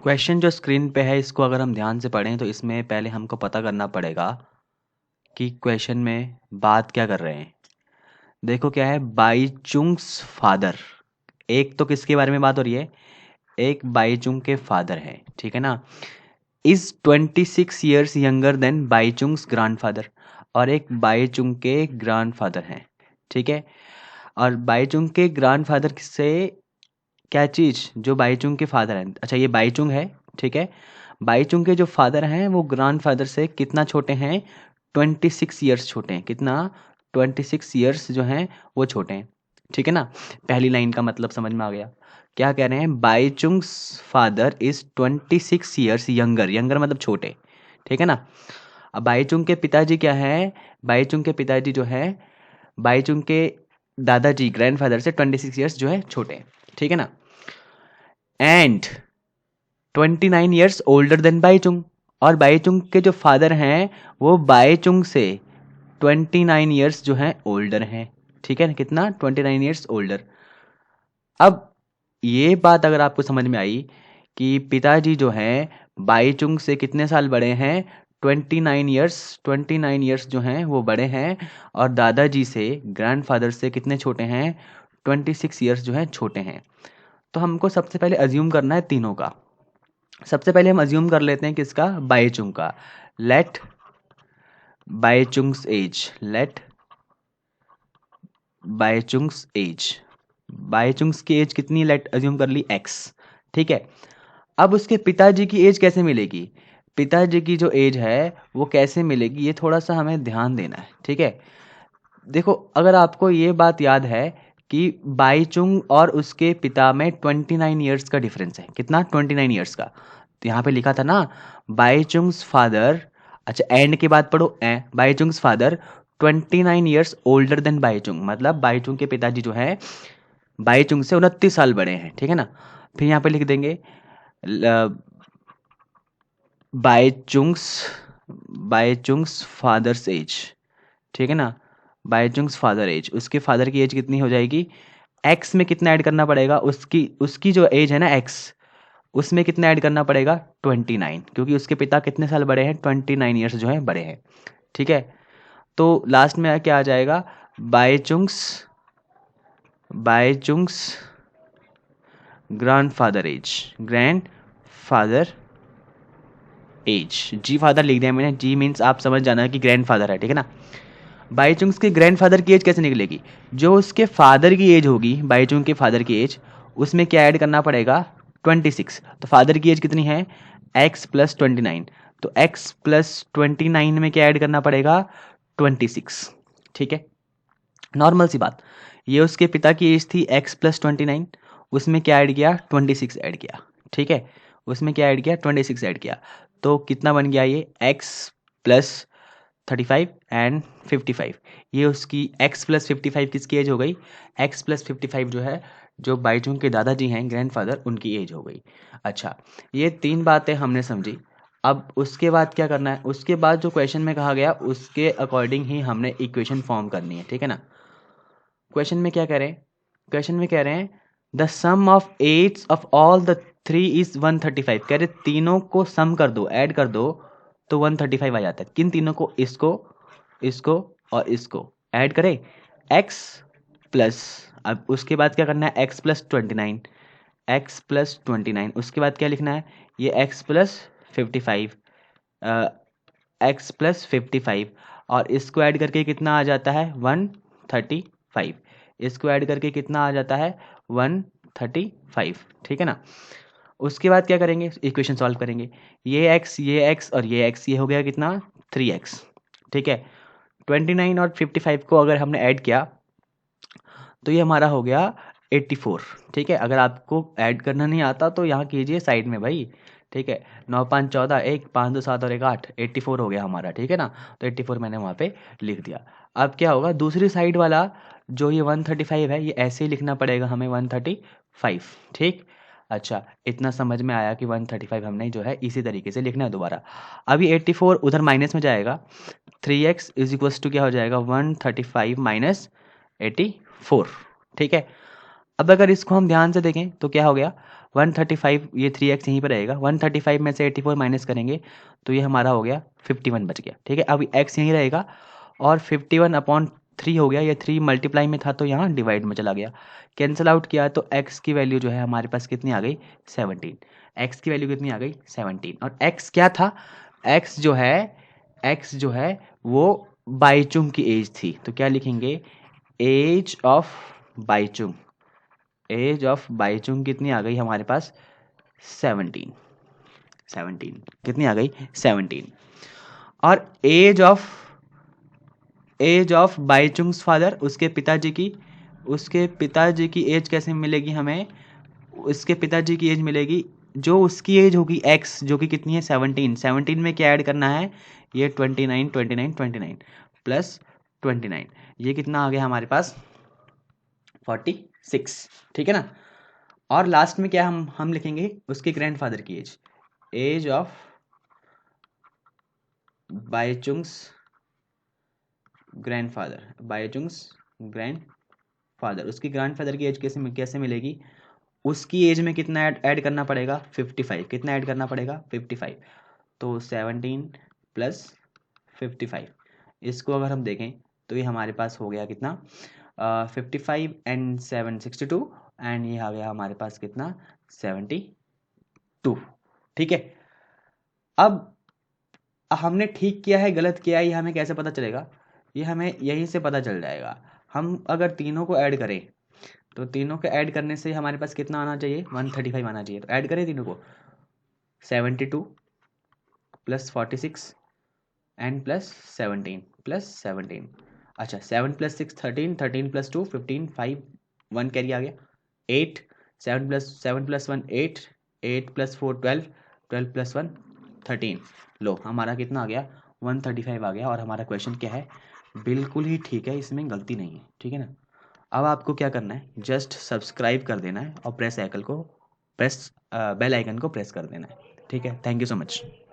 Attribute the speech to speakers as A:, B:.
A: Question जो screen पे है इसको अगर हम ध्यान से पढ़ें तो इसमें पहले हमको पता करना पड़ेगा कि क्वेश्चन में बात क्या कर रहे हैं। देखो क्या है, बाईचुंग्स फादर। एक तो किसके बारे में बात हो रही है, एक बाईचुंग के फादर हैं, ठीक है ना। Is 26 years younger than Baichung's grandfather, और एक बाईचुंग के ग्रैंडफादर हैं, ठीक है। और बाईचुंग के ग्रैंडफादर से क्या चीज़, जो बाईचुंग के फादर हैं, अच्छा ये बाईचुंग है, ठीक है। बाईचुंग के जो फादर हैं वो ग्रैंडफादर से कितना छोटे हैं, 26 ईयर्स छोटे हैं। कितना, 26 ईयर्स जो हैं वो छोटे हैं, ठीक है ना। पहली लाइन का मतलब समझ में आ गया। क्या कह रहे हैं, Baichung's father is 26 years younger, younger मतलब छोटे, ठीक है ना। अब बाईचुंग के पिताजी क्या है, बाईचुंग के पिताजी जो है, बाईचुंग के दादाजी ग्रैंडफादर से 26 ईयर्स जो है छोटे हैं, ठीक है ना। And 29 years older than Bhaichung, और बाईचुंग के जो फादर हैं वो बाईचुंग से 29 ईयर्स जो हैं ओल्डर हैं, ठीक है ना। कितना, 29 ईयर्स ओल्डर। अब ये बात अगर आपको समझ में आई कि पिताजी जो हैं बाईचुंग से कितने साल बड़े हैं, 29 ईयर्स, 29 ईयर्स जो हैं वो बड़े हैं, और दादाजी से, ग्रैंडफादर से कितने छोटे हैं, 26 ईयर्स जो हैं छोटे हैं। तो हमको सबसे पहले अज्यूम करना है तीनों का। सबसे पहले हम अज्यूम कर लेते हैं किसका, बाईचुंग का। लेट बाईचुंग्स एज, लेट बाईचुंग्स एज, बाईचुंग्स की एज कितनी, लेट अज्यूम कर ली एक्स, ठीक है। अब उसके पिताजी की एज कैसे मिलेगी, पिताजी की जो एज है वो कैसे मिलेगी, ये थोड़ा सा हमें ध्यान देना है, ठीक है। देखो अगर आपको ये बात याद है कि बाईचुंग और उसके पिता में 29 ईयर्स का डिफरेंस है, कितना, 29 ईयर्स का। तो यहाँ पे लिखा था ना, बाईचुंग्स फादर, अच्छा एंड के बाद पढ़ो, Baichung's father 29 years older than Baichung, मतलब बाईचुंग के पिताजी जो है बाईचुंग से 29 साल बड़े हैं, ठीक है ना। फिर यहाँ पे लिख देंगे बाईचुंग्स, बाईचुंग्स फादर्स एज, ठीक है ना। बाईचुंग्स फादर एज, उसके फादर की एज कितनी हो जाएगी, एक्स में कितना ऐड करना पड़ेगा, उसकी उसकी जो एज है ना एक्स, उसमें कितना ऐड करना पड़ेगा, 29, क्योंकि उसके पिता कितने साल बड़े हैं, 29 ईयर्स जो है बड़े हैं, ठीक है। तो लास्ट में क्या आ जाएगा, Baichung's, Baichung's grandfather age, grandfather age, G father लिख दिया मैंने, जी मीन्स आप समझ जाना कि ग्रैंड फादर है, ठीक है ना। बाईचुंग्स के ग्रैंडफादर की एज कैसे निकलेगी, जो उसके फादर की एज होगी, बाईचुंग के फादर की एज, उसमें क्या ऐड करना पड़ेगा, 26। तो फादर की एज कितनी है, x प्लस 29, तो x प्लस 29 में क्या ऐड करना पड़ेगा, 26, ठीक है। नॉर्मल सी बात, ये उसके पिता की एज थी x प्लस 29, उसमें क्या ऐड किया, 26 ऐड किया, ठीक है। उसमें क्या ऐड किया, 26 ऐड किया, तो कितना बन गया ये, x प्लस 35 एंड 55, ये उसकी x प्लस 55 किसकी एज हो गई, x प्लस 55 जो है, जो बाईचुंग के दादाजी हैं ग्रैंडफादर, उनकी एज हो गई। अच्छा, ये तीन बातें हमने समझी। अब उसके बाद क्या करना है, उसके बाद जो क्वेश्चन में कहा गया उसके अकॉर्डिंग ही हमने इक्वेशन फॉर्म करनी है, ठीक है ना। क्वेश्चन में क्या कह रहे हैं, क्वेश्चन में कह रहे हैं the sum of age of all the three is 135, कह रहे तीनों को सम कर दो, ऐड कर दो, तो 135 आ जाता है। किन तीनों को, इसको, इसको और इसको ऐड करें, x प्लस, अब उसके बाद क्या करना है, x प्लस 29, x प्लस 29, उसके बाद क्या लिखना है, ये x प्लस 55, x प्लस 55, और इसको ऐड करके कितना आ जाता है, 135, इसको ऐड करके कितना आ जाता है, 135, ठीक है ना। उसके बाद क्या करेंगे, इक्वेशन सॉल्व करेंगे, ये x और ये x, ये हो गया कितना, 3x, ठीक है। 29 और 55 को अगर हमने ऐड किया तो ये हमारा हो गया 84, ठीक है। अगर आपको ऐड करना नहीं आता तो यहाँ कीजिए साइड में भाई, ठीक है। 9 5 14, 1 5 2 7 और 1 8, 84 हो गया हमारा, ठीक है ना। तो 84 मैंने वहाँ पे लिख दिया। अब क्या होगा, दूसरी साइड वाला जो ये 135 है, ये ऐसे ही लिखना पड़ेगा हमें, 135, ठीक। अच्छा, इतना समझ में आया कि 135 हमने जो है इसी तरीके से लिखना है दोबारा। अभी 84 उधर माइनस में जाएगा, 3x इज इक्वल्स टू क्या हो जाएगा, 135 माइनस 84, ठीक है। अब अगर इसको हम ध्यान से देखें तो क्या हो गया, 135, ये 3x यहीं पर रहेगा, 135 में से 84 माइनस करेंगे तो ये हमारा हो गया 51 बच गया, ठीक है। अब x यहीं रहेगा और 51/3 हो गया, ये 3 मल्टीप्लाई में था तो यहाँ डिवाइड में चला गया, कैंसिल आउट किया तो x की वैल्यू जो है हमारे पास कितनी आ गई 17, x की वैल्यू कितनी आ गई 17। और x क्या था, x जो है वो बाईचुंग की एज थी, तो क्या लिखेंगे age of Bhaichung, age of Bhaichung कितनी आ गई हमारे पास 17, कितनी आ गई 17। और एज ऑफ बाईचुंग्स फादर, उसके पिताजी की एज कैसे मिलेगी हमें, उसके पिताजी की एज मिलेगी जो उसकी एज होगी x, जो कि कितनी है 17 में क्या ऐड करना है, ये 29 प्लस 29, ये कितना आ गया हमारे पास 46, ठीक है ना। और लास्ट में क्या हम लिखेंगे उसके ग्रैंडफादर की एज ऑफ बाईचुंग्स ग्रैंडफादर, उसकी ग्रैंडफादर की एज कैसे मिलेगी, उसकी एज में कितना ऐड करना पड़ेगा 55, कितना ऐड करना पड़ेगा 55, तो 17 प्लस 55, इसको अगर हम देखें तो ये हमारे पास हो गया कितना 55 एंड 7 62, एंड ये आ गया हमारे पास कितना 72, ठीक है। अब हमने ठीक किया है गलत किया है ये हमें कैसे पता चलेगा, ये हमें यहीं से पता चल जाएगा। हम अगर तीनों को ऐड करें तो तीनों को ऐड करने से हमारे पास कितना आना चाहिए 135 आना चाहिए, तो ऐड करें तीनों को 72 प्लस 46 एंड प्लस 17, अच्छा 7 प्लस 6 13, 13 प्लस 2 15, 5 1 कैरी आ गया 8, 7 प्लस 1 8, 8 प्लस 4 12, 12 प्लस 1 13, लो हमारा कितना आ गया 135 आ गया। और हमारा क्वेश्चन क्या है, बिल्कुल ही ठीक है, इसमें गलती नहीं है, ठीक है ना। अब आपको क्या करना है, जस्ट सब्सक्राइब कर देना है और बेल आइकन को प्रेस कर देना है, ठीक है। Thank you so much.